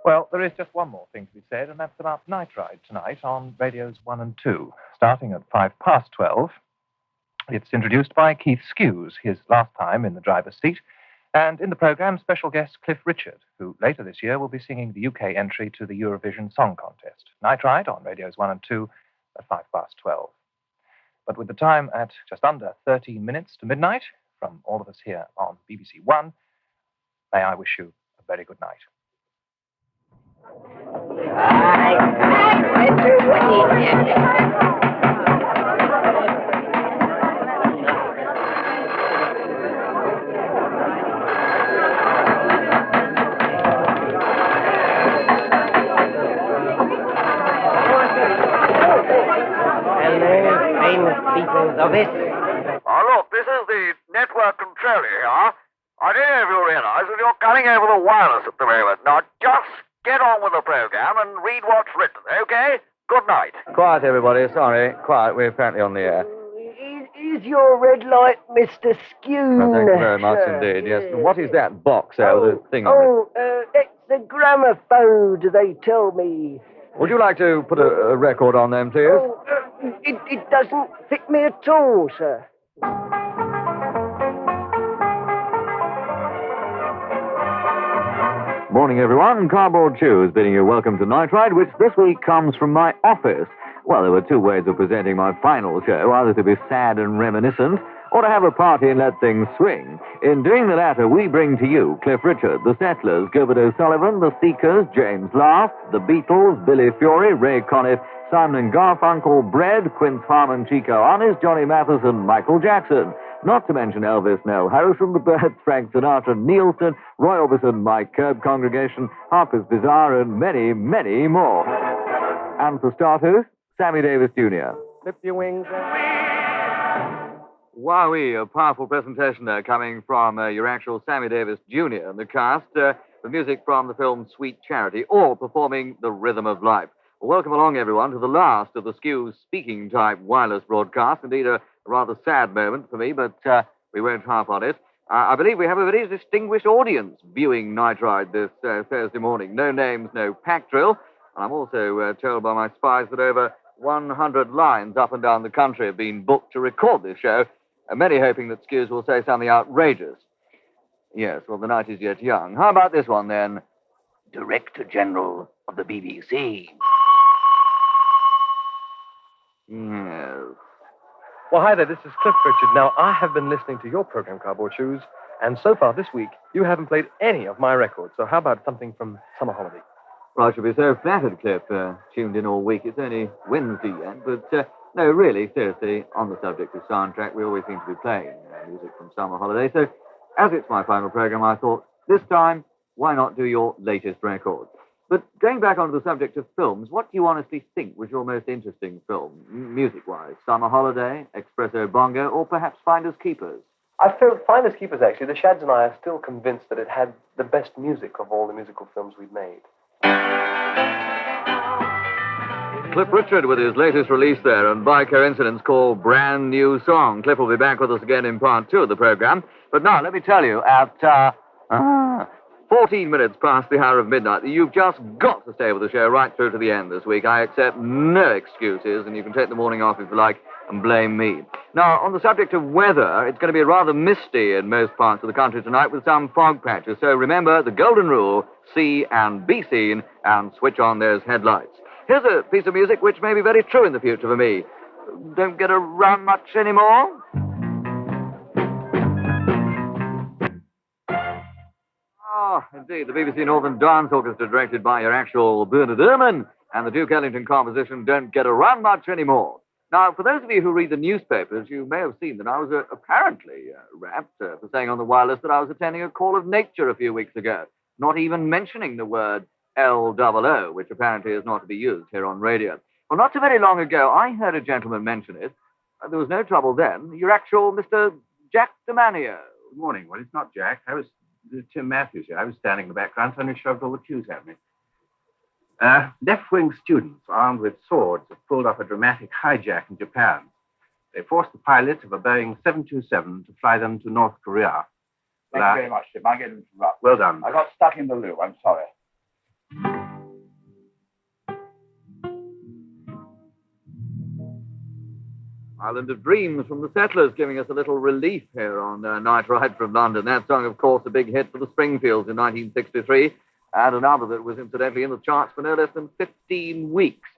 Well, there is just one more thing to be said, and that's about Night Ride tonight on radios 1 and 2, starting at 12:05. It's introduced by Keith Skues, his last time in the driver's seat, and in the program, special guest Cliff Richard, who later this year will be singing the UK entry to the Eurovision Song Contest. Night Ride on radios 1 and 2 at 12:05. But with the time at just under 13 minutes to midnight, from all of us here on BBC One, may I wish you a very good night. Of it. Oh, look, this is the network controller here. I don't know if you realize that you're cutting over the wireless at the moment. Now, just get on with the program and read what's written, okay? Good night. Quiet, everybody. Sorry. Quiet. We're apparently on the air. Is your red light, Mr. Skues? Well, thank you very much indeed, yes. What is that box there with the thing on it? It's the gramophone, they tell me. Would you like to put a record on them, please? It doesn't fit me at all, sir. Morning, everyone. Cardboard Shoes bidding you welcome to Night Ride, which this week comes from my office. Well, there were two ways of presenting my final show, either to be sad and reminiscent, or to have a party and let things swing. In doing the latter, we bring to you Cliff Richard, The Settlers, Gilbert O'Sullivan, The Seekers, James Laugh, The Beatles, Billy Fury, Ray Conniff, Simon and Garfunkel, Bread, Quince Harmon, Chico Honest, Johnny Matheson, Michael Jackson. Not to mention Elvis, Nell Harris from the Birds, Frank Sinatra, Nielsen, Roy Orbison, Mike Curb Congregation, Harper's Bazaar, and many, many more. And for starters, Sammy Davis Jr. Flip your wings. Wowee, a powerful presentation there coming from your actual Sammy Davis Jr. and the cast, with music from the film Sweet Charity, all performing The Rhythm of Life. Welcome along, everyone, to the last of the Skues speaking-type wireless broadcast. Indeed, a rather sad moment for me, but we won't harp on it. I believe we have a very distinguished audience viewing Night Ride this Thursday morning. No names, no pack drill. And I'm also told by my spies that over 100 lines up and down the country have been booked to record this show, and many hoping that Skues will say something outrageous. Yes, well, the night is yet young. How about this one, then? Director General of the BBC. Yes. Well, hi there, this is Cliff Richard. Now, I have been listening to your program, Cardboard Shoes, and so far this week, you haven't played any of my records. So how about something from Summer Holiday? Well, I should be so flattered, Cliff. Tuned in all week. It's only Wednesday yet, but no, really, seriously, on the subject of soundtrack, we always seem to be playing music from Summer Holiday. So, as it's my final program, I thought, this time, why not do your latest record? But going back onto the subject of films, what do you honestly think was your most interesting film, music-wise? Summer Holiday, Espresso Bongo, or perhaps Finders Keepers? I feel Finders Keepers, actually. The Shads and I are still convinced that it had the best music of all the musical films we've made. Cliff Richard with his latest release there, and by coincidence called Brand New Song. Cliff will be back with us again in part 2 of the program. But now, let me tell you, at 14 minutes past the hour of midnight, you've just got to stay with the show right through to the end this week. I accept no excuses, and you can take the morning off if you like and blame me. Now, on the subject of weather, it's going to be rather misty in most parts of the country tonight with some fog patches. So remember the golden rule, see and be seen, and switch on those headlights. Here's a piece of music which may be very true in the future for me. Don't get around much anymore. Oh, indeed, the BBC Northern Dance Orchestra, directed by your actual Bernard Ehrman, and the Duke Ellington composition, Don't Get Around Much Anymore. Now, for those of you who read the newspapers, you may have seen that I was apparently rapped for saying on the wireless that I was attending a call of nature a few weeks ago, not even mentioning the word L-O-O, which apparently is not to be used here on radio. Well, not so very long ago, I heard a gentleman mention it. There was no trouble then. Your actual Mr. Jack DeManio. Good morning. Well, it's not Jack. I was Tim Matthews here. I was standing in the background, suddenly shoved all the cues at me. Left-wing students armed with swords have pulled off a dramatic hijack in Japan. They forced the pilots of a Boeing 727 to fly them to North Korea. Thank you very much, Tim. I get interrupted. Well done. I got stuck in the loo. I'm sorry. Island of Dreams from the Settlers, giving us a little relief here on Night Ride from London. That song, of course, a big hit for the Springfields in 1963, and another that was incidentally in the charts for no less than 15 weeks.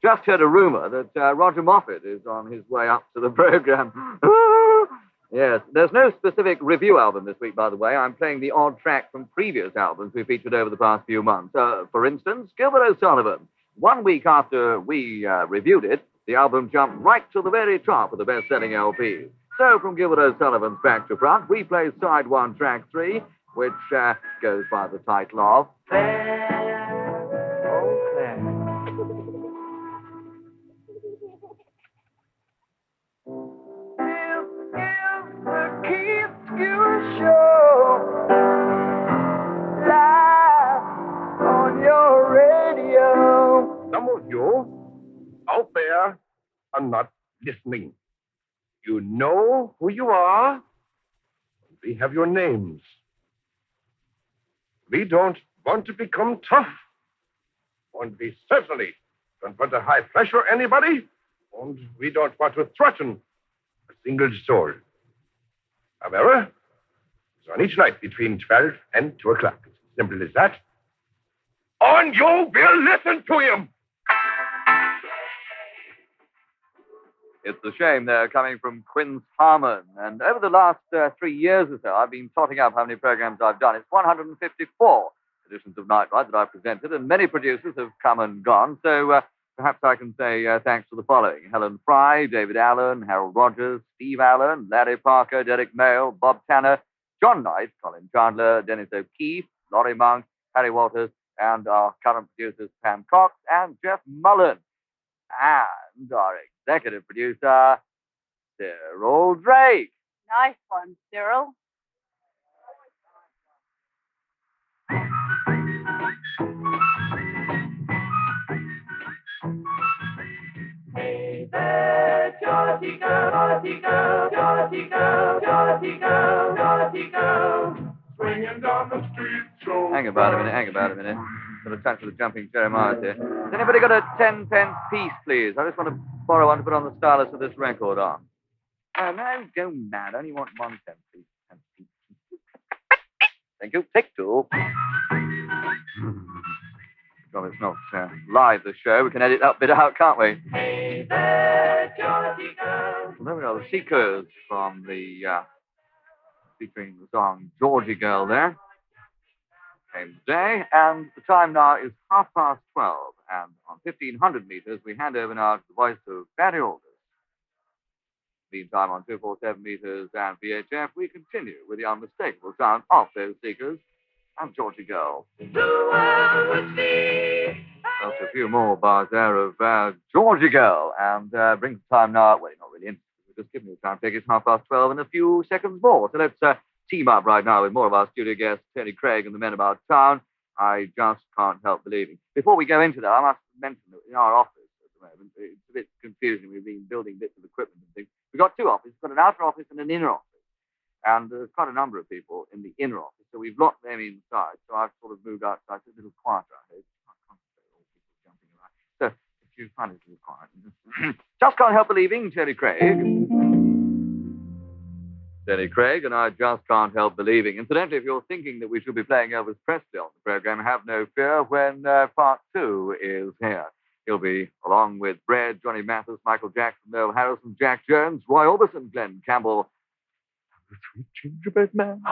Just heard a rumor that Roger Moffat is on his way up to the program. Yes, there's no specific review album this week, by the way. I'm playing the odd track from previous albums we featured over the past few months. For instance, Gilbert O'Sullivan. 1 week after we reviewed it, the album jumped right to the very top of the best-selling LPs. So from Gilbert O'Sullivan's Back to Front, we play side 1, track 3, which goes by the title of Claire, oh Claire. The Keith Skues Show, live on your radio. Some of you out there are not listening. You know who you are. We have your names. We don't want to become tough. And we certainly don't want to high pressure anybody. And we don't want to threaten a single soul. However, it's on each night between 12 and 2 o'clock. It's as simple as that. And you will listen to him. It's a shame they're coming from Quince Harmon. And over the last 3 years or so, I've been totting up how many programs I've done. It's 154 editions of Night Ride that I've presented, and many producers have come and gone. So perhaps I can say thanks to the following: Helen Fry, David Allen, Harold Rogers, Steve Allen, Larry Parker, Derek Mayle, Bob Tanner, John Knight, Colin Chandler, Dennis O'Keefe, Laurie Monk, Harry Walters, and our current producers Pam Cox and Jeff Mullen. And our executive producer, Cyril Drake. Nice one, Cyril. Hey there, Georgie girl, Georgie girl, Georgie girl, Georgie girl, Georgie girl, swinging down the street. So Hang about a minute. Got a touch of the jumping Jeremiah here. Has anybody got a 10-pence piece, please? I just want to borrow one to put on the stylus of this record on. No, go mad. I only want 1 cent, please. Thank you. Take 2. Well, it's not live, the show. We can edit that bit out, can't we? hey there, Georgie girl. Well, there we are, the Seekers from the, featuring the song Georgie Girl there. Came today, and the time now is 12:30, and on 1,500 meters, we hand over now to the voice of Barry Aldous. Meantime, on 247 meters and VHF, we continue with the unmistakable sound of those Seekers and Georgie Girl. Just a few more bars there of Georgie Girl, and brings the time now. Well, not really interesting. We're just giving you the time check. It's 12:30 and a few seconds more. So let's team up right now with more of our studio guests, Terry Craig and the men about town. I just can't help believing. Before we go into that, I must mention that in our office at the moment, it's a bit confusing. We've been building bits of equipment and things. We've got 2 offices. We've got an outer office and an inner office. And there's quite a number of people in the inner office, so we've locked them inside. So I've sort of moved outside. It's a little quieter out here. It's quite concentrated, all people jumping around. So if you find it a little quiet, just can't help believing, Terry Craig. Terry Craig, and I just can't help believing. Incidentally, if you're thinking that we should be playing Elvis Presley on the program, have no fear when part 2 is here. He'll be along with Brad, Johnny Mathis, Michael Jackson, Noel Harrison, Jack Jones, Roy Orbison, Glenn Campbell, the Sweet Gingerbread Man.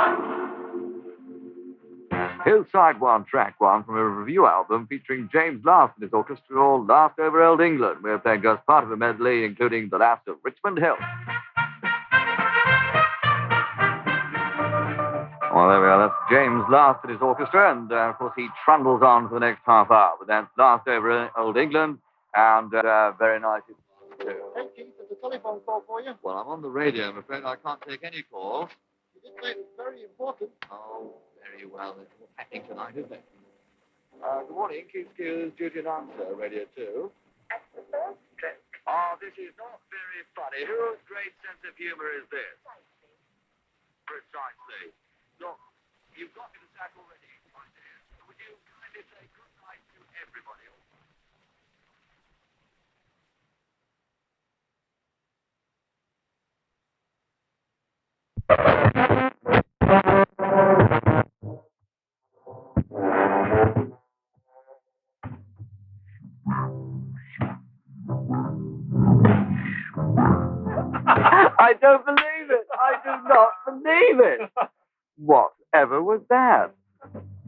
Here's side 1, track 1 from a review album featuring James Last and his orchestra, Last Over Old England. We're playing just part of a medley, including The Last of Richmond Hill. Well, there we are. That's James Last and his orchestra, and of course he trundles on for the next half hour. But that's Last Over Old England, and very nice. Hey, Keith, there's a telephone call for you. Well, I'm on the radio. I'm afraid I can't take any calls. You did say it's very important. Oh, very well. It's all happening tonight, isn't it? Good morning. Keith Skues, duty announcer, Radio 2. At the first stroke. Oh, this is not very funny. Whose great sense of humor is this? Precisely. Look, You've got me the sack already, my dear. Would you kindly say good night to everybody? I don't believe it. I do not believe it. Whatever was that?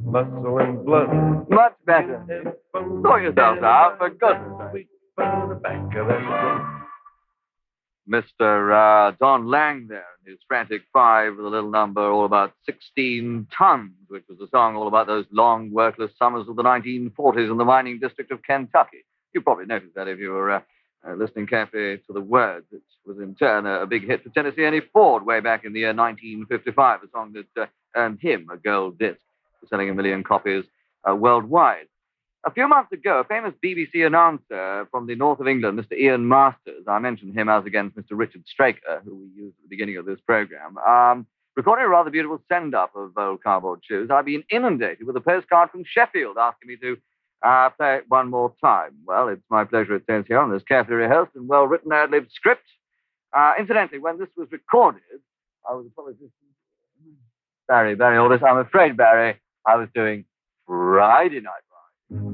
Muscle and blood. Much better. Sort yourselves out, for goodness sake. Mr. Don Lang there, in his frantic five with a little number all about 16 tons, which was a song all about those long, workless summers of the 1940s in the mining district of Kentucky. You probably noticed that if you were listening carefully to the words. It was in turn a big hit for Tennessee Ernie Ford way back in the year 1955, a song that earned him a gold disc for selling 1 million copies worldwide. A few months ago, a famous BBC announcer from the north of England, Mr. Ian Masters, I mentioned him as against Mr. Richard Straker, who we used at the beginning of this program, recorded a rather beautiful send-up of Old Cardboard Shoes. I've been inundated with a postcard from Sheffield asking me to play it one more time. Well, it's my pleasure, it says here on this carefully rehearsed and well-written ad-lib script. Incidentally, when this was recorded, I was Barry, all this, I'm afraid, Barry, I was doing Friday Night Live.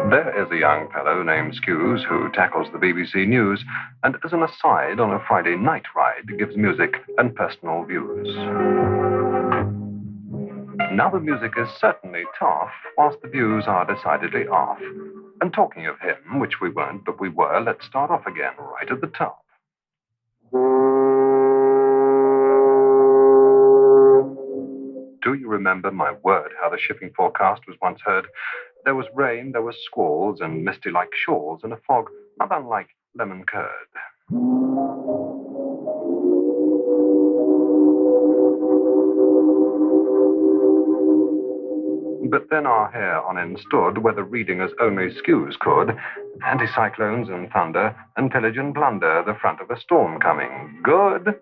There is a young fellow named Skues who tackles the BBC News and, as an aside, on a Friday night ride, gives music and personal views. Now the music is certainly tough, whilst the views are decidedly off. And talking of him, which we weren't, but we were, let's start off again right at the top. Do you remember, my word, how the shipping forecast was once heard? There was rain, there were squalls, and misty like shawls, and a fog not unlike lemon curd. But then our hair on end stood, where the reading as only Skues could. Anticyclones and thunder, and pillage and plunder, the front of a storm coming. Good.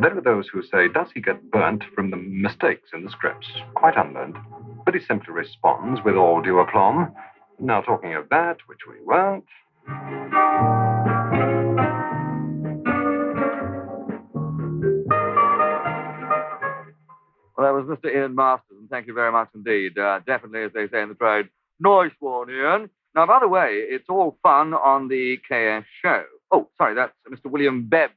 There are those who say, does he get burnt from the mistakes in the scripts? Quite unlearned. But he simply responds with all due aplomb. Now, talking of that, which we weren't. Well, that was Mr. Ian Masters, and thank you very much indeed. Definitely, as they say in the trade, nice one, Ian. Now, by the way, it's all fun on the KS show. Oh, sorry, that's Mr. William Bebb's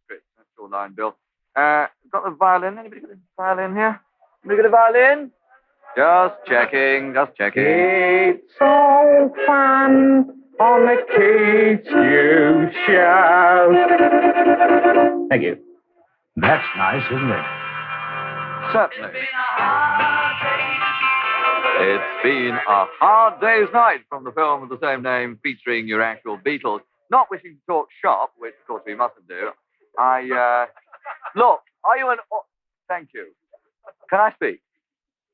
script. That's your line, Bill. Got the violin? Anybody got a violin here? Anybody got a violin? Just checking. It's all fun on the Keith Skues show. Thank you. That's nice, isn't it? Certainly. It's been a hard day's night from the film of the same name featuring your actual Beatles. Not wishing to talk shop, which of course we mustn't do. Look, are you an... Thank you. Can I speak?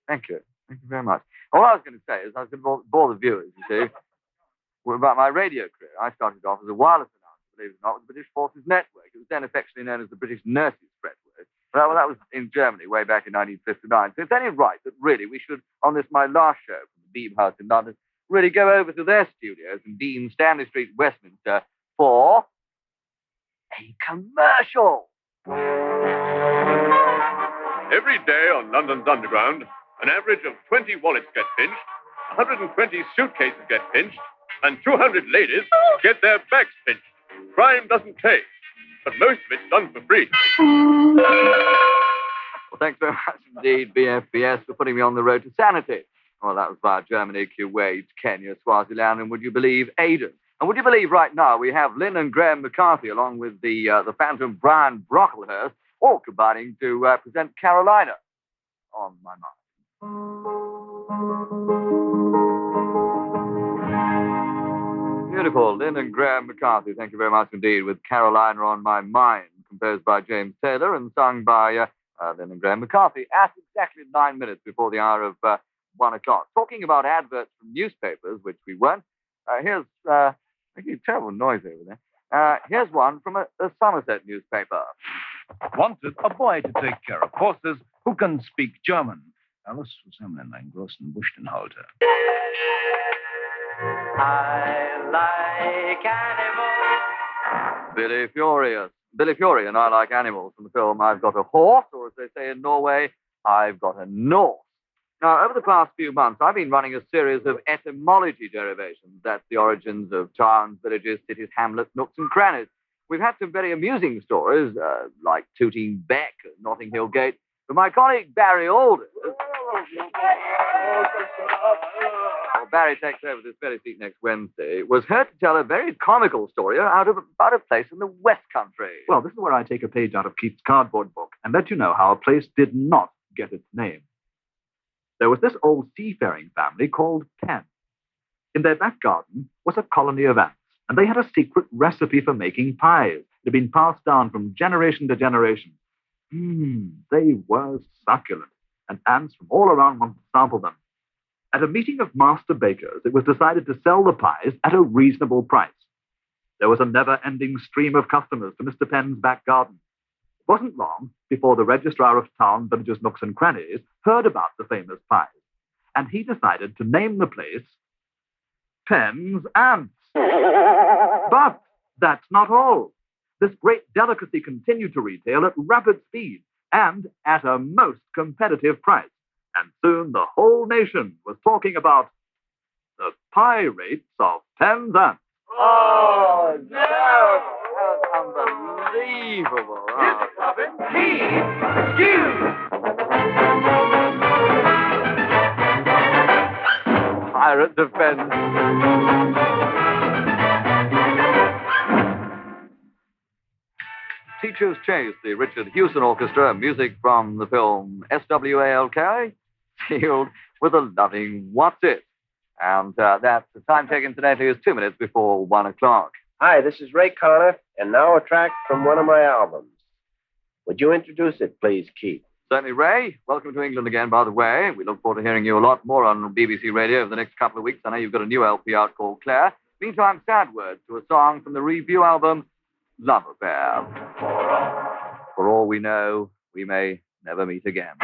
Thank you. Thank you very much. All I was going to say is I was going to bore the viewers, you see, about my radio career. I started off as a wireless announcer, believe it or not, with the British Forces Network. It was then affectionately known as the British Nurses Expressway. Well, that was in Germany way back in 1959. So it's only right that really we should, on this my last show from the Beam House in London, really go over to their studios in Dean Stanley Street, Westminster, for a commercial. Every day on London's Underground, an average of 20 wallets get pinched, 120 suitcases get pinched, and 200 ladies get their backs pinched. Crime doesn't pay, but most of it's done for free. Well, thanks very much indeed, BFBS, for putting me on the road to sanity. Well, that was via Germany, Kuwait, Kenya, Swaziland, and would you believe, Aden. And would you believe right now we have Lynn and Graham McCarthy along with the phantom Brian Brocklehurst all combining to present Carolina on my mind. Beautiful. Lynn and Graham McCarthy, thank you very much indeed, with Carolina on My Mind, composed by James Taylor and sung by then Graham McCarthy, at exactly 9 minutes before the hour of 1 o'clock. Talking about adverts from newspapers, which we weren't, here's, making a terrible noise over there. Here's one from a Somerset newspaper. Wanted a boy to take care of horses who can speak German. Alles zusammen in einen großen Buchtenhalter. I like animals. Billy Fury and I Like Animals from the film I've Got a Horse, or as they say in Norway, I've Got a Norse. Now, over the past few months, I've been running a series of etymology derivations. That's the origins of towns, villages, cities, hamlets, nooks, and crannies. We've had some very amusing stories, like Tooting Beck and Notting Hill Gate, but my colleague Barry Alders... Barry takes over this very seat next Wednesday, was heard to tell a very comical story about a place in the West Country. Well, this is where I take a page out of Keith's cardboard book and let you know how a place did not get its name. There was this old seafaring family called Penn. In their back garden was a colony of ants, and they had a secret recipe for making pies. It had been passed down from generation to generation. They were succulent, and ants from all around wanted to sample them. At a meeting of master bakers, it was decided to sell the pies at a reasonable price. There was a never-ending stream of customers to Mr. Penn's back garden. It wasn't long before the registrar of town, villages, nooks, and crannies heard about the famous pies, and he decided to name the place Penn's Ants. But that's not all. This great delicacy continued to retail at rapid speed and at a most competitive price. And soon the whole nation was talking about the pie rates of Penn's Ants. Oh, no! That's unbelievable. Keith Skues. Pirate defense. Teachers Chase, the Richard Hewson Orchestra, music from the film SWALK, sealed with a loving What's It? And that's the time taken today is 2 minutes before 1 o'clock. Hi, this is Ray Connor, and now a track from one of my albums. Would you introduce it, please, Keith? Certainly, Ray. Welcome to England again, by the way. We look forward to hearing you a lot more on BBC Radio over the next couple of weeks. I know you've got a new LP out called Claire. Meantime, sad words to a song from the review album, Love Affair. For all we know, we may never meet again.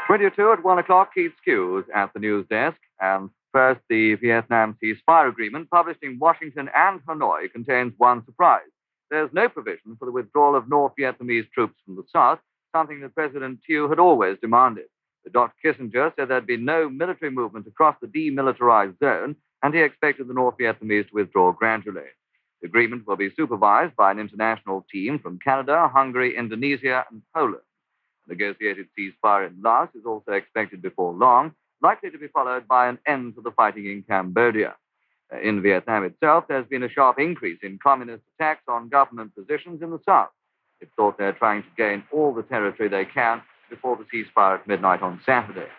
Radio 2 at 1 o'clock, Keith Skues at the news desk. And first, the Vietnam ceasefire agreement published in Washington and Hanoi contains one surprise. There's no provision for the withdrawal of North Vietnamese troops from the south, something that President Thieu had always demanded. But Dr. Kissinger said there'd be no military movement across the demilitarized zone, and he expected the North Vietnamese to withdraw gradually. The agreement will be supervised by an international team from Canada, Hungary, Indonesia, and Poland. A negotiated ceasefire in Laos is also expected before long, likely to be followed by an end to the fighting in Cambodia. In Vietnam itself, there's been a sharp increase in communist attacks on government positions in the south. It's thought they're trying to gain all the territory they can before the ceasefire at midnight on Saturday.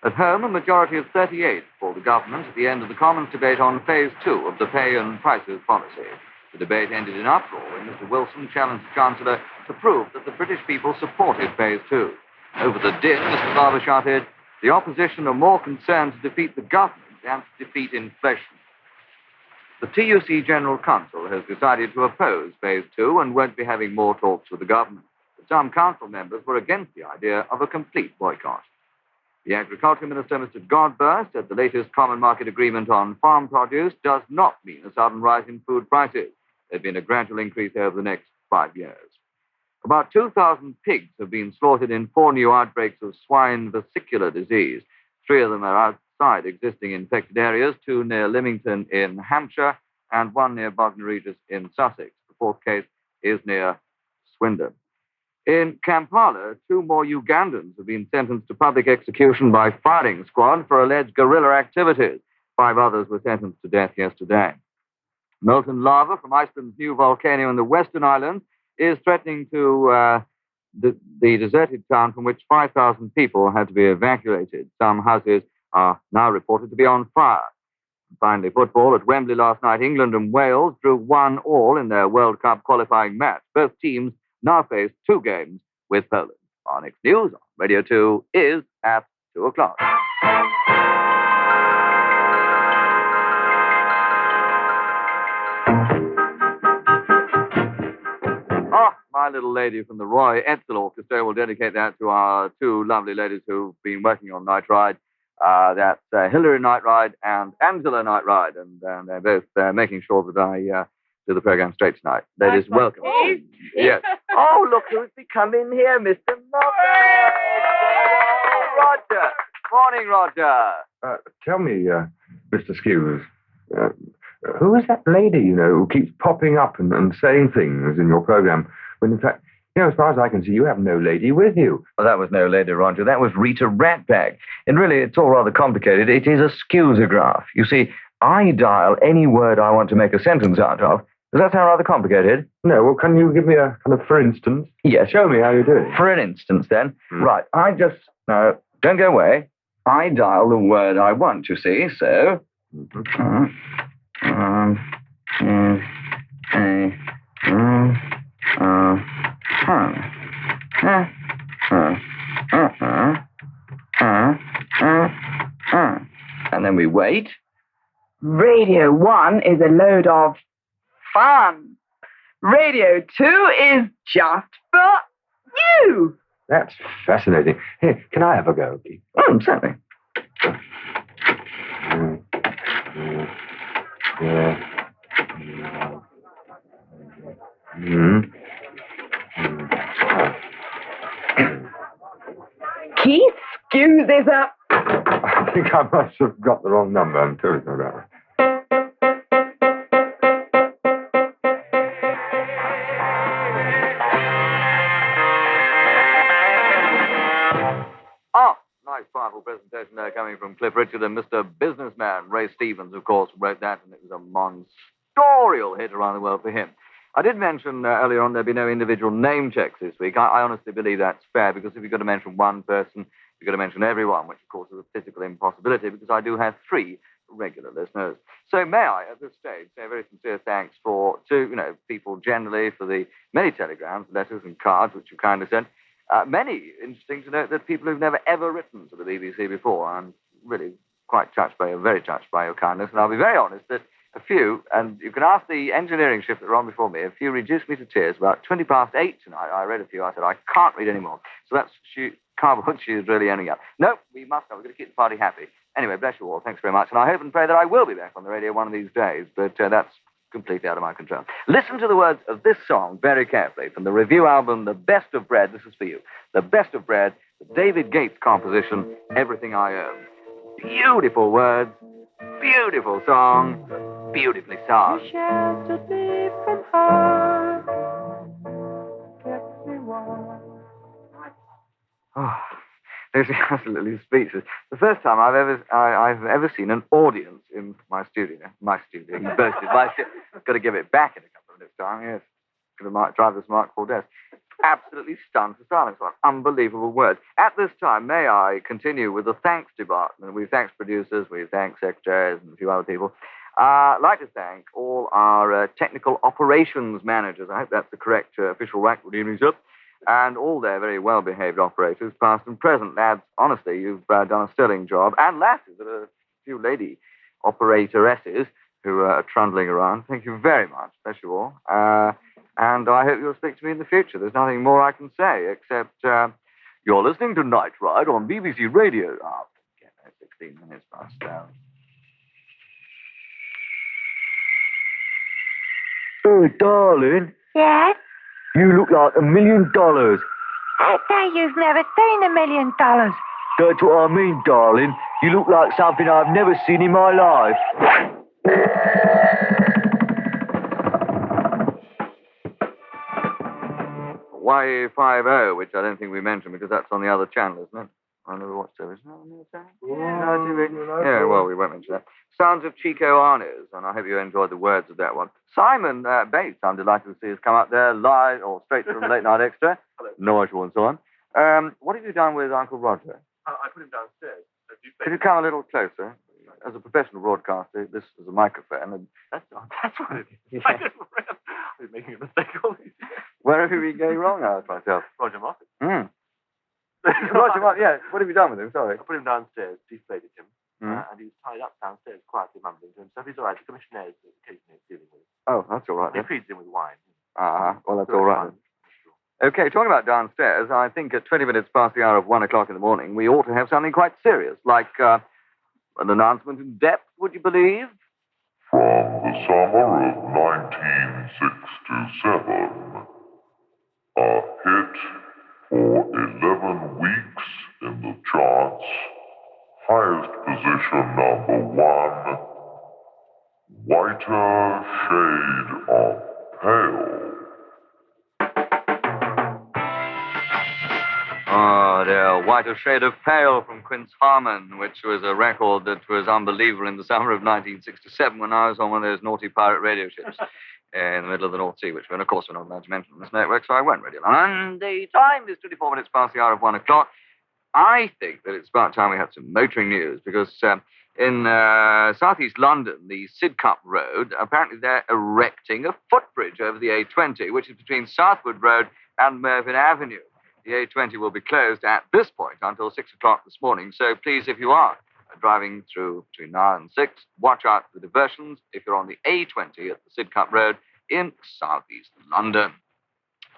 At home, a majority of 38 for the government at the end of the Commons debate on Phase 2 of the pay and prices policy. The debate ended in uproar when Mr. Wilson challenged the Chancellor to prove that the British people supported Phase 2. Over the din, Mr. Barber shouted, "The opposition are more concerned to defeat the government than to defeat inflation." The TUC General Council has decided to oppose Phase 2 and won't be having more talks with the government. But some council members were against the idea of a complete boycott. The Agriculture Minister, Mr. Godber, said the latest common market agreement on farm produce does not mean a sudden rise in food prices. There's been a gradual increase over the next 5 years. About 2,000 pigs have been slaughtered in 4 new outbreaks of swine vesicular disease. 3 of them are outside existing infected areas, 2 near Lymington in Hampshire and 1 near Bognor Regis in Sussex. The 4th case is near Swindon. In Kampala, 2 more Ugandans have been sentenced to public execution by firing squad for alleged guerrilla activities. 5 others were sentenced to death yesterday. Molten lava from Iceland's new volcano in the Western Islands is threatening to the deserted town from which 5,000 people had to be evacuated. Some houses are now reported to be on fire. Finally, football at Wembley last night. England and Wales drew 1-1 in their World Cup qualifying match. Both teams now face 2 games with Poland. Our next news on Radio 2 is at 2 o'clock. My Little Lady from the Roy Edsel Orchestra. We'll dedicate that to our 2 lovely ladies who've been working on Night Ride. That's Hilary Night Ride and Angela Night Ride. And they're both making sure that I do the program straight tonight. Ladies, welcome. Yes. Oh, look who's becoming here, Mr. Muffet. Roger. Morning, Roger. Tell me, Mr. Skues, who is that lady, who keeps popping up and saying things in your program, when in fact, as far as I can see, you have no lady with you? Well, that was no lady, Roger. That was Rita Ratbag. And really, it's all rather complicated. It is a skewsograph. You see, I dial any word I want to make a sentence out of. Does that sound rather complicated? No. Well, can you give me a kind of for instance? Yes. Show me how you do it. For an instance, then. Right. I just... No, don't go away. I dial the word I want, you see, so... And then we wait. Radio 1 is a load of fun. Radio 2 is just for you. That's fascinating. Here, can I have a go, Keith? Certainly. Keith Skues is up. I think I must have got the wrong number. I'm terribly sorry about that. Nice, powerful presentation there coming from Cliff Richard and Mr. Businessman. Ray Stevens, of course, wrote that, and it was a monstorial hit around the world for him. I did mention earlier on there'd be no individual name checks this week. I honestly believe that's fair, because if you've got to mention one person, you've got to mention everyone, which, of course, is a physical impossibility, because I do have 3 regular listeners. So may I, at this stage, say a very sincere thanks to people generally for the many telegrams, letters, and cards which you kindly sent. Many, interesting to note, that people who've never ever written to the BBC before. I'm really very touched by your kindness, and I'll be very honest that a few, and you can ask the engineering shift that were on before me, a few reduced me to tears. About 20 past 8 tonight, I read a few. I said, I can't read any more. So that's Cardboard. She is really ending up. No, we must not. We're going to keep the party happy. Anyway, bless you all. Thanks very much. And I hope and pray that I will be back on the radio one of these days, but that's completely out of my control. Listen to the words of this song very carefully from the review album, The Best of Bread. This is for you. The Best of Bread, the David Gates composition, Everything I Own. Beautiful words, beautiful song, beautifully sung. Sheltered me from harm, kept me warm. Oh, makes me absolutely speechless. The first time I've ever seen an audience in my studio. You boasted. Got to give it back in a couple of minutes' time. Yes, going to drive the Mark IV desk. Absolutely stunned to silence. What unbelievable words. At this time, may I continue with the thanks department? We thanks producers, we thank secretaries, and a few other people. I'd like to thank all our technical operations managers. I hope that's the correct official rank. Good evening, sir. And all their very well-behaved operators, past and present. Lads, honestly, you've done a sterling job. And lasses, there are a few lady operatoresses who are trundling around. Thank you very much. Bless you all. And I hope you'll speak to me in the future. There's nothing more I can say, except you're listening to Night Ride on BBC Radio. 16 minutes past. Oh, darling. Yes? You look like $1 million. I say you've never seen $1 million. That's what I mean, darling. You look like something I've never seen in my life. Y50, which I don't think we mentioned because that's on the other channel, isn't it? I never watched it. Isn't it on the other channel? Yeah, well, we won't mention that. Sounds of Chico Arnes, and I hope you enjoyed the words of that one. Simon Bates, I'm delighted to see us come up there live or straight from Late Night Extra. Noiseful and so on. What have you done with Uncle Roger? I put him downstairs. Could you come a little closer? as a professional broadcaster, this is a microphone. And That's what it is. Yeah. I was making a mistake all these years. where have you been going wrong? I asked myself. Roger Moffat. Mm. Roger, yeah. What have you done with him? Sorry. I put him downstairs, deflated him, Mm. and he was tied up downstairs, quietly mumbling to himself. He's all right. The commissionaire is occasionally dealing with him. Oh, that's all right He then. feeds him with wine. Well, that's all right then. Okay, talking about downstairs, I think at 20 minutes past the hour of 1 o'clock in the morning, we ought to have something quite serious, like an announcement in depth, would you believe? From the summer of 1967, a hit for 11 weeks in the charts, highest position #1, Whiter Shade of Pale. Oh, dear. Whiter Shade of Pale from Quince Harmon, which was a record that was unbelievable in the summer of 1967 when I was on one of those naughty pirate radio ships in the middle of the North Sea, which, of course, we're not allowed to mention on this network, so I won't radio. And the time is 24 minutes past the hour of 1 o'clock. I think that it's about time we had some motoring news, because in southeast London, the Sidcup Road, apparently they're erecting a footbridge over the A20, which is between Southwood Road and Mervyn Avenue. The A20 will be closed at this point until 6 o'clock this morning. So please, if you are driving through between now and 6, watch out for the diversions if you're on the A20 at the Sidcup Road in southeast London.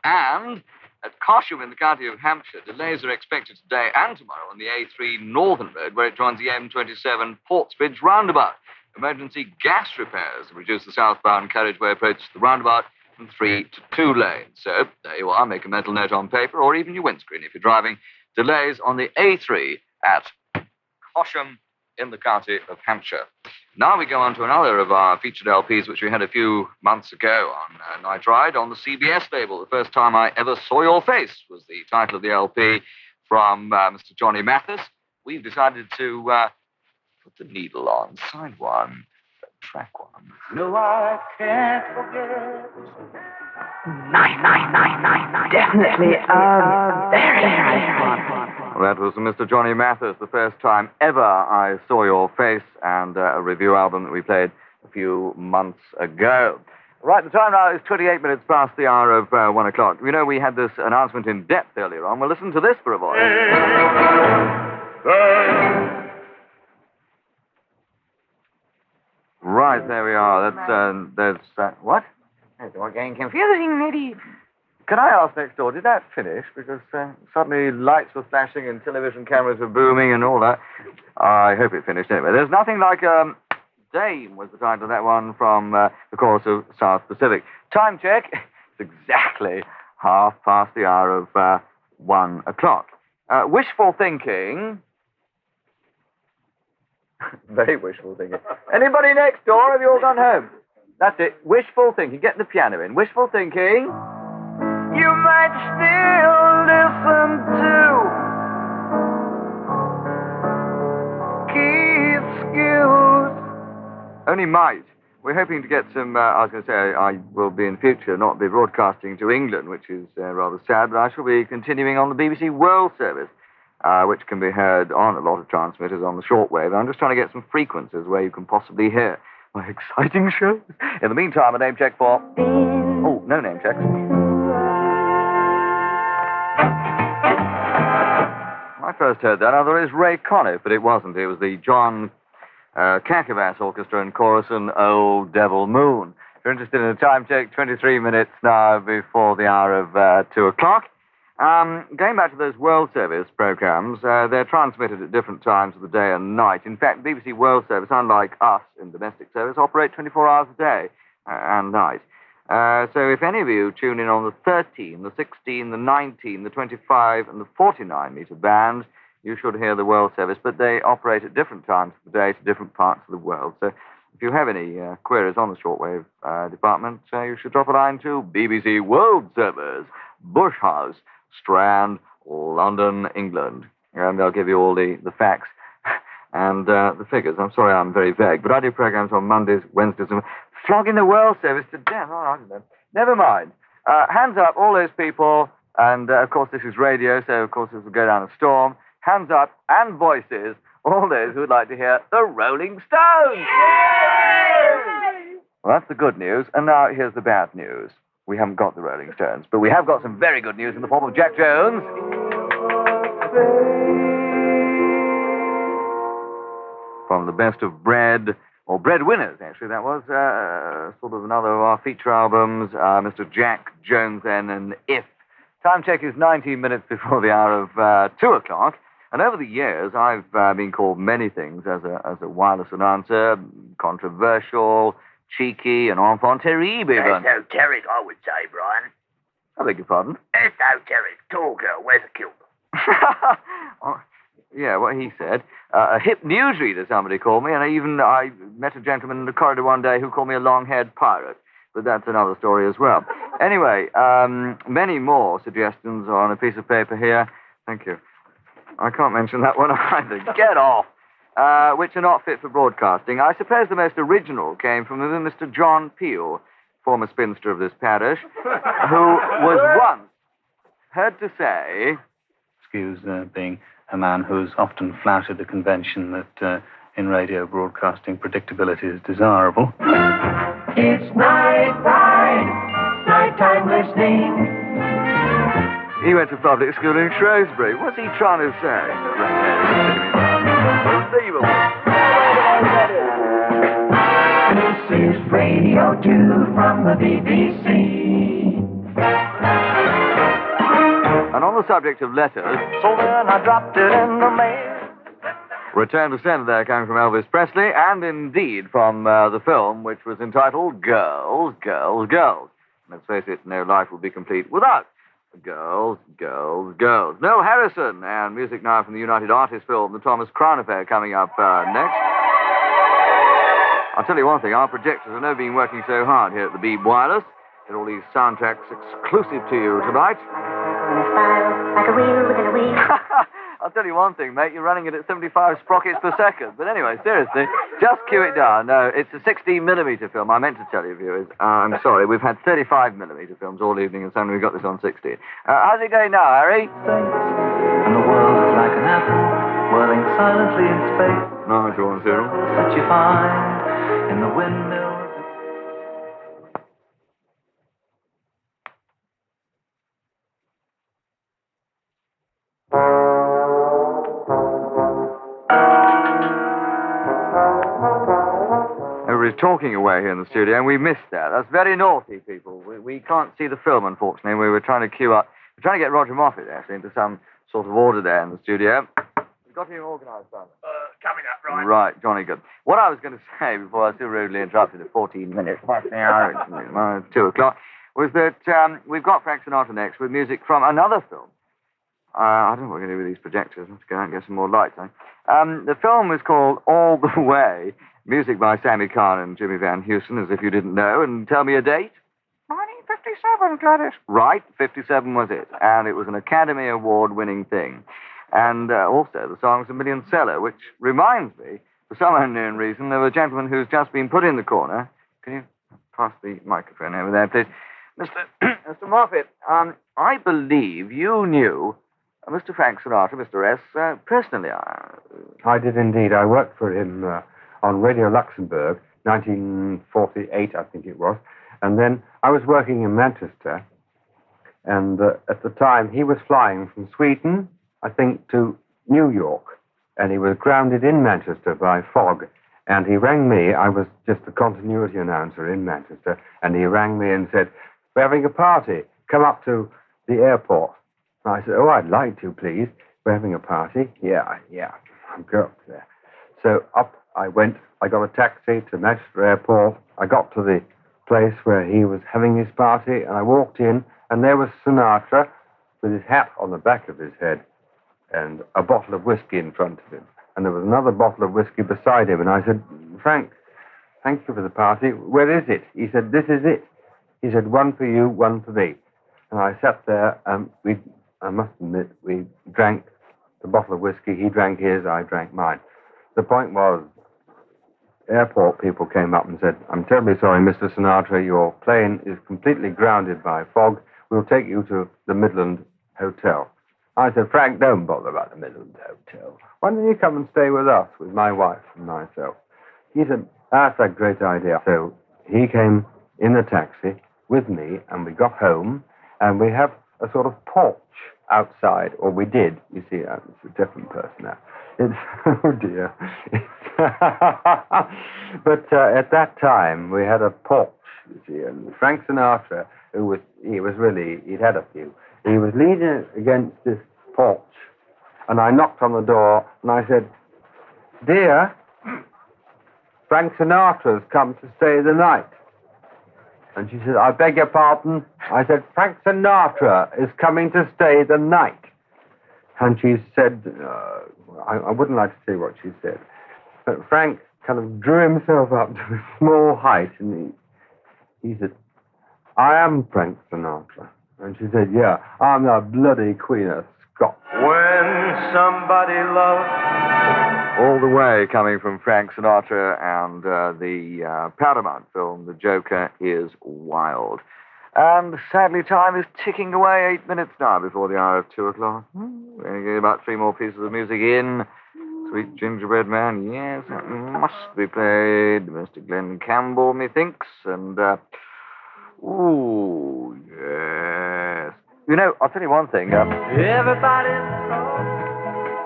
And at Cosham in the county of Hampshire, delays are expected today and tomorrow on the A3 Northern Road, where it joins the M27 Portsbridge roundabout. Emergency gas repairs have reduced the southbound carriageway approach to the roundabout from 3 to 2 lanes. So there you are. Make a mental note on paper or even your windscreen if you're driving. Delays on the A3 at Cosham in the county of Hampshire. Now we go on to another of our featured LPs, which we had a few months ago on Night Ride on the CBS label. The First Time I Ever Saw Your Face was the title of the LP from Mr. Johnny Mathis. We've decided to put the needle on side 1, track 1. No, I can't forget. Nice. Definitely very nice one. That was Mr. Johnny Mathis, The First Time Ever I Saw Your Face, and a review album that we played a few months ago. Right, the time now is 28 minutes past the hour of 1 o'clock. You know, we had this announcement in depth earlier on. Well, listen to this for a voice. Right, there we are. That's what? It's all getting confusing, lady. Can I ask next door, did that finish? Because suddenly lights were flashing and television cameras were booming and all that. I hope it finished anyway. There's nothing like Dame was the title of that one from the chorus of South Pacific. Time check. It's exactly 1:30 the hour of 1 o'clock. Wishful thinking. Very wishful thinking. Anybody next door? Have you all gone home? That's it. Wishful thinking. Get the piano in. Wishful thinking. You might still listen to Keith Skues. Only might. We're hoping to get some, I was going to say, I will be in future not be broadcasting to England, which is rather sad, but I shall be continuing on the BBC World Service, which can be heard on a lot of transmitters on the shortwave. I'm just trying to get some frequencies where you can possibly hear my exciting shows. In the meantime, a name check for... Oh, no name checks. I first heard that. Now, there is Ray Conniff, but it wasn't. It was the John Kakavas Orchestra and Chorus and Old Devil Moon. If you're interested in a time check, 23 minutes now before the hour of 2 o'clock. Going back to those World Service programs, they're transmitted at different times of the day and night. In fact, BBC World Service, unlike us in domestic service, operate 24 hours a day and night. So if any of you tune in on the 13, the 16, the 19, the 25, and the 49 meter bands, you should hear the World Service, but they operate at different times of the day to different parts of the world. So if you have any queries on the shortwave department, you should drop a line to BBC World Service, Bush House, Strand, London, England. And they'll give you all the facts and the figures. I'm sorry I'm very vague, but I do programs on Mondays, Wednesdays, and flogging the World Service to death. Oh, I don't know. Never mind. Hands up, all those people. And, of course, this is radio, so, of course, this will go down a storm. Hands up and voices. all those who would like to hear the Rolling Stones. Well, that's the good news, and now here's the bad news. We haven't got the Rolling Stones, but we have got some very good news in the form of Jack Jones. From the Best of Bread, or Breadwinners, actually, that was sort of another of our feature albums, Mr. Jack Jones then, and If. Time check is 19 minutes before the hour of 2 o'clock, and over the years, I've been called many things as a wireless announcer, controversial, cheeky, and enfant terrible, even. Esoteric, I would say, Brian. I beg your pardon? Esoteric. Tall girl, wears a kilt. Oh, yeah, what he said. A hip newsreader, somebody called me, and I met a gentleman in the corridor one day who called me a long-haired pirate. But that's another story as well. Anyway, many more suggestions on a piece of paper here. Thank you. I can't mention that one either. Get off. Which are not fit for broadcasting. I suppose the most original came from Mr. John Peel, former spinster of this parish, who was once heard to say... Skues being a man who's often flouted the convention that in radio broadcasting predictability is desirable. It's nighttime listening. He went to public school in Shrewsbury. What's he trying to say? This is Radio 2 from the BBC. And on the subject of letters... So then I dropped it in the mail. Return to sender there coming from Elvis Presley, and indeed from the film, which was entitled Girls, Girls, Girls. Let's face it, no life would be complete without girls, girls, girls. Noel Harrison, and music now from the United Artists film, The Thomas Crown Affair, coming up next. I'll tell you one thing, our projectors have never been working so hard here at the Beeb Wireless. Get all these soundtracks exclusive to you tonight. Like a wheel within a wheel. I'll tell you one thing, mate, you're running it at 75 sprockets per second. But anyway, seriously, just cue it down. No, it's a 16mm film. I meant to tell you, viewers. I'm sorry, we've had 35mm films all evening, and suddenly we got this on 60. How's it going now, Harry? And the world is like an apple, whirling silently in space. Nice one, Cyril. That you find in the windmill. Everybody's talking away here in the studio, and we missed that. That's very naughty, people. We can't see the film, unfortunately. We were trying to queue up. We're trying to get Roger Moffat, actually, into some sort of order there in the studio. We've got him organised, Simon. Coming up, Brian. Right, Johnny, good. What I was going to say before I was too rudely interrupted at 14 minutes past the hour, 2 o'clock, was that we've got Frank Sinatra next with music from another film. I don't know what we're going to do with these projectors. Let's go out and get some more lights. The film is called All the Way. Music by Sammy Kahn and Jimmy Van Heusen, as if you didn't know. And tell me a date. 1957, Gladys. Right, 57 was it. And it was an Academy Award-winning thing. And also, the song's a million seller, which reminds me, for some unknown reason, of a gentleman who's just been put in the corner. Can you pass the microphone over there, please? Mr. Moffat, I believe you knew Mr. Frank Sinatra, Mr. S., personally. I did indeed. I worked for him on Radio Luxembourg, 1948, I think it was. And then I was working in Manchester, and at the time he was flying from Sweden, I think, to New York, and he was grounded in Manchester by fog. And he rang me. I was just a continuity announcer in Manchester, and he rang me and said, "We're having a party. Come up to the airport." And I said, "Oh, I'd like to, please. We're having a party." Yeah, I'll go up there. So up I went. I got a taxi to Manchester Airport. I got to the place where he was having his party, and I walked in, and there was Sinatra with his hat on the back of his head and a bottle of whiskey in front of him. And there was another bottle of whiskey beside him, and I said, "Frank, thank you for the party. Where is it?" He said, "This is it." He said, "One for you, one for me." And I sat there, and I must admit, we drank the bottle of whiskey. He drank his, I drank mine. The point was, airport people came up and said, "I'm terribly sorry, Mr. Sinatra, your plane is completely grounded by fog. We'll take you to the Midland Hotel." I said, Frank, don't bother about the Midland Hotel. Why don't you come and stay with us, with my wife and myself? He said, that's a great idea. So he came in the taxi with me, and we got home, and we have a sort of porch outside, or we did. You see, it's a different person now. It's, oh dear. But at that time, we had a porch, you see, and Frank Sinatra, he'd had a few. He was leaning against this porch, and I knocked on the door, and I said, dear, Frank Sinatra's come to stay the night. And she said, I beg your pardon? I said, Frank Sinatra is coming to stay the night. And she said, I wouldn't like to say what she said, but Frank kind of drew himself up to a small height, and he said, I am Frank Sinatra. And she said, yeah, I'm the bloody Queen of Scots. When somebody loves. All the way coming from Frank Sinatra and the Paramount film, The Joker is Wild. And sadly, time is ticking away. 8 minutes now before the hour of 2 o'clock. We're going to get about 3 more pieces of music in. Sweet Gingerbread Man, yes, that must be played. Mr. Glenn Campbell, methinks. And, ooh, yes. You know, I'll tell you one thing.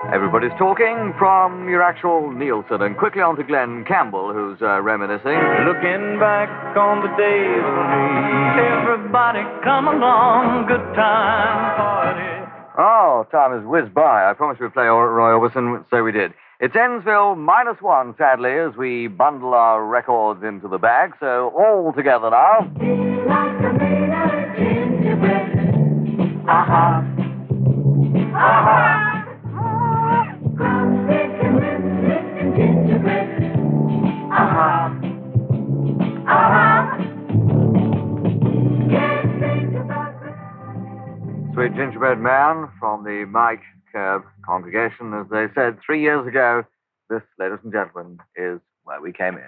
Everybody's talking from your actual Nielsen. And quickly on to Glenn Campbell, who's reminiscing. Looking back on the days of me, everybody come along, good time party. Oh, time has whizzed by. I promised we'd play Roy Orbison, so we did. It's Ensville -1, sadly, as we bundle our records into the bag. So all together now. Aha. Aha. Sweet Gingerbread Man from the Mike Curb congregation, as they said 3 years ago. This, ladies and gentlemen, is where we came in.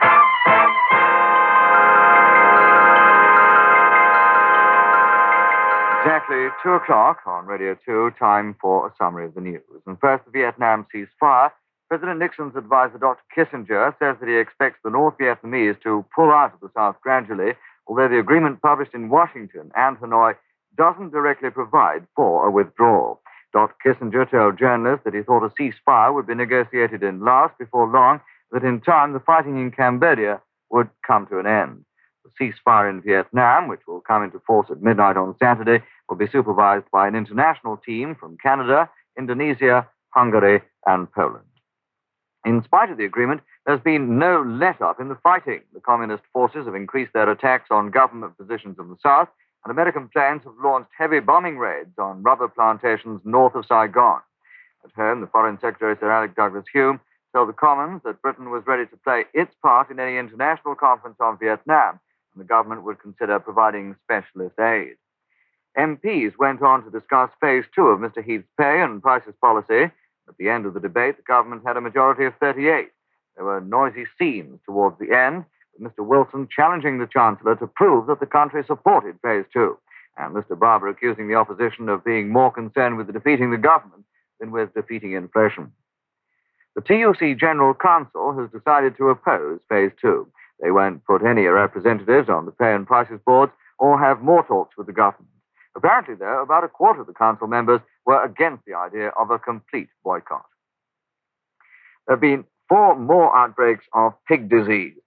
Exactly 2 o'clock on Radio 2, time for a summary of the news. And first, the Vietnam ceasefire. President Nixon's advisor, Dr. Kissinger, says that he expects the North Vietnamese to pull out of the South gradually, although the agreement published in Washington and Hanoi doesn't directly provide for a withdrawal. Dr. Kissinger told journalists that he thought a ceasefire would be negotiated in Laos before long, that in time the fighting in Cambodia would come to an end. The ceasefire in Vietnam, which will come into force at midnight on Saturday, will be supervised by an international team from Canada, Indonesia, Hungary, and Poland. In spite of the agreement, there's been no let-up in the fighting. The communist forces have increased their attacks on government positions in the south, and American planes have launched heavy bombing raids on rubber plantations north of Saigon. At home, the Foreign Secretary, Sir Alec Douglas-Home, told the Commons that Britain was ready to play its part in any international conference on Vietnam, and the government would consider providing specialist aid. MPs went on to discuss Phase 2 of Mr. Heath's pay and prices policy. At the end of the debate, the government had a majority of 38. There were noisy scenes towards the end, with Mr. Wilson challenging the Chancellor to prove that the country supported Phase 2, and Mr. Barber accusing the opposition of being more concerned with defeating the government than with defeating inflation. The TUC General Council has decided to oppose Phase 2. They won't put any representatives on the pay and prices boards or have more talks with the government. Apparently, though, about a quarter of the council members were against the idea of a complete boycott. There have been 4 more outbreaks of pig disease.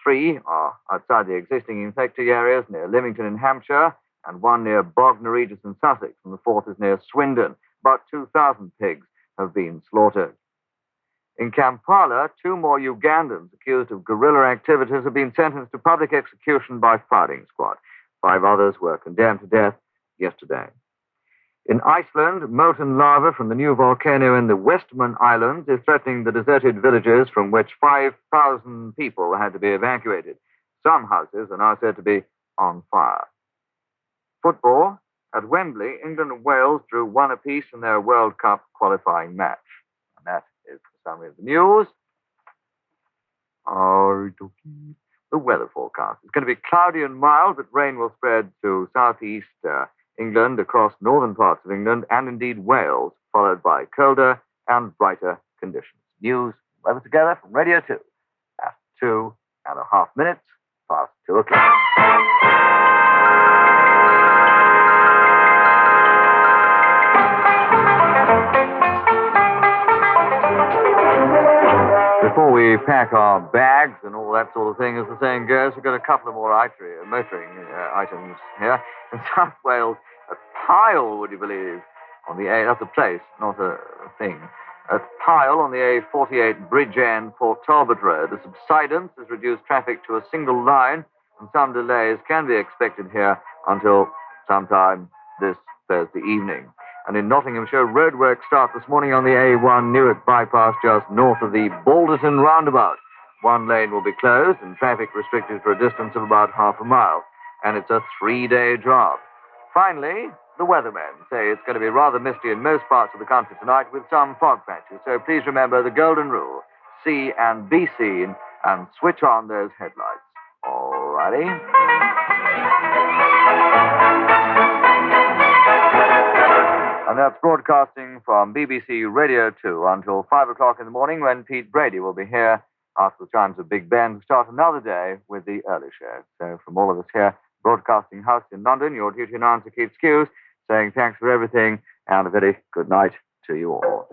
3 are outside the existing infected areas near Lymington in Hampshire, and 1 near Bognor Regis in Sussex, and the 4th is near Swindon. About 2,000 pigs have been slaughtered. In Kampala, 2 more Ugandans accused of guerrilla activities have been sentenced to public execution by firing squad. 5 others were condemned to death yesterday. In Iceland, molten lava from the new volcano in the Westman Islands is threatening the deserted villages from which 5,000 people had to be evacuated. Some houses are now said to be on fire. Football. At Wembley, England and Wales drew 1 apiece in their World Cup qualifying match. And that is the summary of the news. The weather forecast. It's going to be cloudy and mild, but rain will spread to southeast England, across northern parts of England, and indeed Wales, followed by colder and brighter conditions. News, weather together from Radio 2 at 2.5 minutes past 2 o'clock. Before we pack our bags and all that sort of thing, as the saying goes, we've got a couple of more motoring items here. In South Wales, at Pyle, would you believe, on the A, that's a place, not a thing. At Pyle on the A48 Bridge End, Port Talbot Road, the subsidence has reduced traffic to a single line, and some delays can be expected here until sometime this Thursday evening. And in Nottinghamshire, roadwork start this morning on the A1 Newark bypass just north of the Balderton roundabout. One lane will be closed and traffic restricted for a distance of about half a mile. And it's a 3-day job. Finally, the weathermen say it's going to be rather misty in most parts of the country tonight with some fog patches. So please remember the golden rule. See and be seen and switch on those headlights. All righty. And that's broadcasting from BBC Radio 2 until 5 o'clock in the morning when Pete Brady will be here after the chimes of Big Ben to start another day with the early show. So from all of us here, Broadcasting House in London, your duty announcer Keith Skues, saying thanks for everything and a very good night to you all.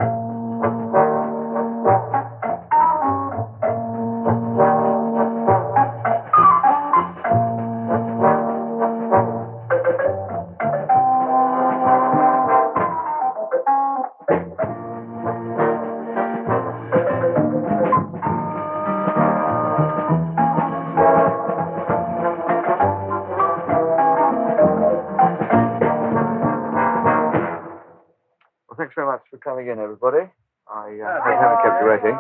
Thanks very much for coming in, everybody. I haven't kept you waiting.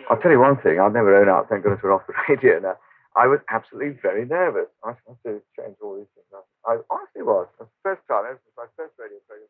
I'll tell you one thing. I'll never own up. Thank goodness we're off the radio now. I was absolutely very nervous. I have to change all these things. I honestly was. It was the first time. It was my first radio program.